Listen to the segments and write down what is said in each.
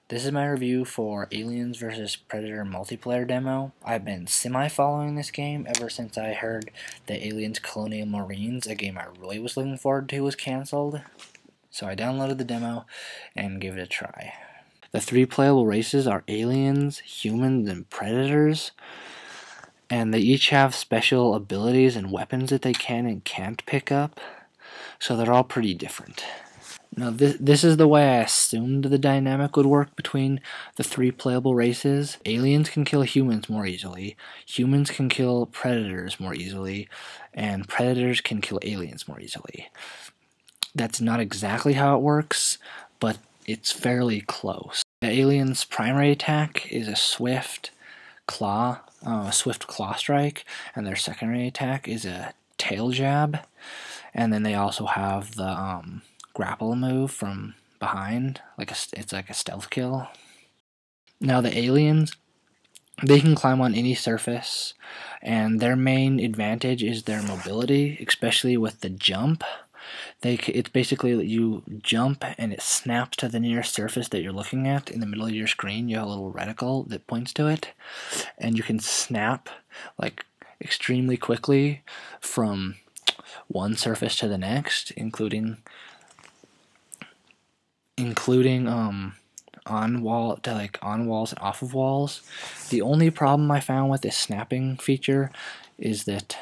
This is my review for Aliens vs. Predator multiplayer demo. I've been semi-following this game ever since I heard that Aliens Colonial Marines, a game I really was looking forward to, was cancelled. So I downloaded the demo and gave it a try. The three playable races are aliens, humans, and predators, and they each have special abilities and weapons that they can and can't pick up, so they're all pretty different. Now, this is the way I assumed the dynamic would work between the three playable races. Aliens can kill humans more easily, humans can kill predators more easily, and predators can kill aliens more easily. That's not exactly how it works, but it's fairly close. The alien's primary attack is a swift claw strike, and their secondary attack is a tail jab, and then they also have the grapple move from behind, it's like a stealth kill. Now the aliens, they can climb on any surface, and their main advantage is their mobility, especially with the jump. It's basically you jump and it snaps to the nearest surface that you're looking at. In the middle of your screen, you have a little reticle that points to it, and you can snap like extremely quickly from one surface to the next, including on walls and off of walls. The only problem I found with this snapping feature is that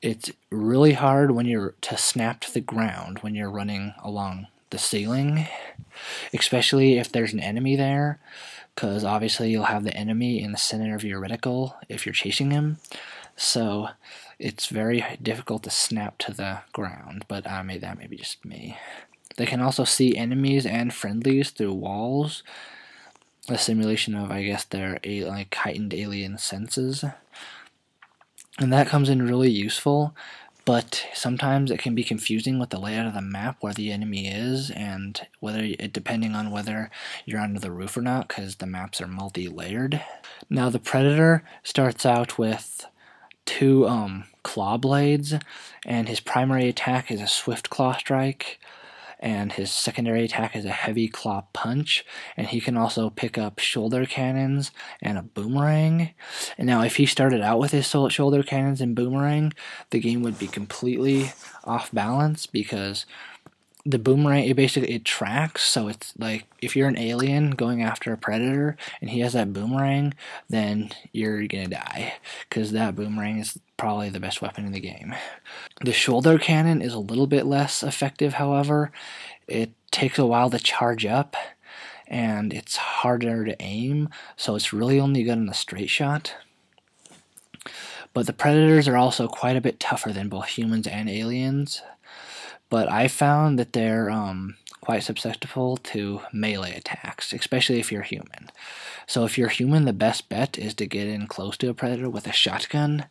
it's really hard to snap to the ground when you're running along the ceiling, especially if there's an enemy there, because obviously you'll have the enemy in the center of your reticle if you're chasing him. So it's very difficult to snap to the ground, but that may be just me. They can also see enemies and friendlies through walls, a simulation of, I guess, their heightened alien senses. And that comes in really useful, but sometimes it can be confusing with the layout of the map where the enemy is, and depending on whether you're under the roof or not, because the maps are multi-layered. Now the Predator starts out with two claw blades, and his primary attack is a swift claw strike, and his secondary attack is a heavy claw punch, and he can also pick up shoulder cannons and a boomerang. And now if he started out with his shoulder cannons and boomerang, the game would be completely off balance, because the boomerang, it tracks, so it's like if you're an alien going after a predator and he has that boomerang, then you're gonna die, because that boomerang is probably the best weapon in the game. The shoulder cannon is a little bit less effective, however. It takes a while to charge up, and it's harder to aim, so it's really only good in the straight shot. But the predators are also quite a bit tougher than both humans and aliens, but I found that they're quite susceptible to melee attacks, especially if you're human. So if you're human, the best bet is to get in close to a predator with a shotgun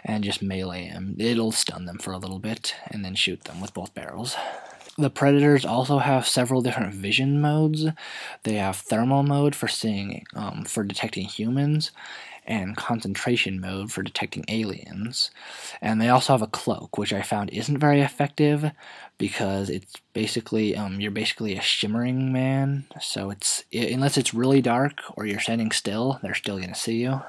and just melee him. It'll stun them for a little bit and then shoot them with both barrels. The predators also have several different vision modes. They have thermal mode for detecting humans, and concentration mode for detecting aliens. And they also have a cloak, which I found isn't very effective, because it's basically you're basically a shimmering man. So unless it's really dark or you're standing still, they're still gonna see you.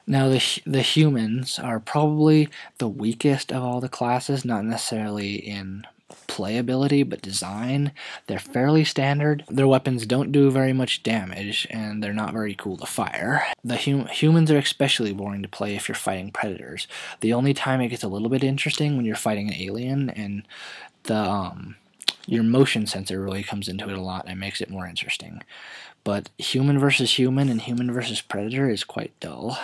Now the humans are probably the weakest of all the classes, not necessarily in playability but design. They're fairly standard. Their weapons don't do very much damage, and they're not very cool to fire. The humans are especially boring to play if you're fighting predators. The only time it gets a little bit interesting when you're fighting an alien, and your motion sensor really comes into it a lot and makes it more interesting. But human versus human and human versus predator is quite dull.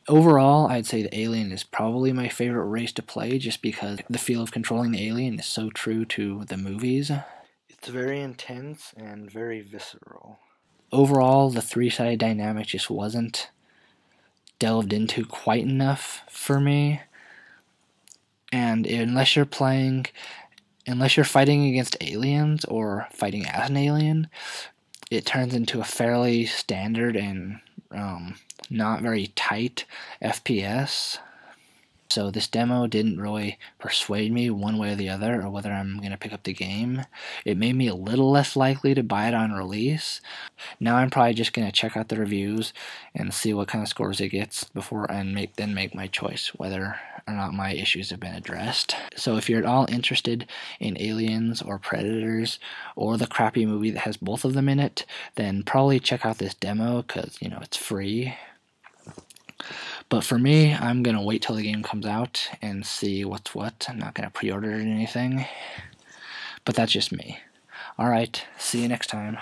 Overall, I'd say the alien is probably my favorite race to play, just because the feel of controlling the alien is so true to the movies. It's very intense and very visceral. Overall, the three-sided dynamic just wasn't delved into quite enough for me. And unless you're fighting against aliens or fighting as an alien, it turns into a fairly standard and not very tight FPS. So this demo didn't really persuade me one way or the other, or whether I'm going to pick up the game. It made me a little less likely to buy it on release. Now I'm probably just going to check out the reviews and see what kind of scores it gets before and then make my choice whether or not my issues have been addressed. So if you're at all interested in Aliens or Predators or the crappy movie that has both of them in it, then probably check out this demo because, you know, it's free. But for me, I'm going to wait till the game comes out and see what's what. I'm not going to pre-order it or anything. But that's just me. Alright, see you next time.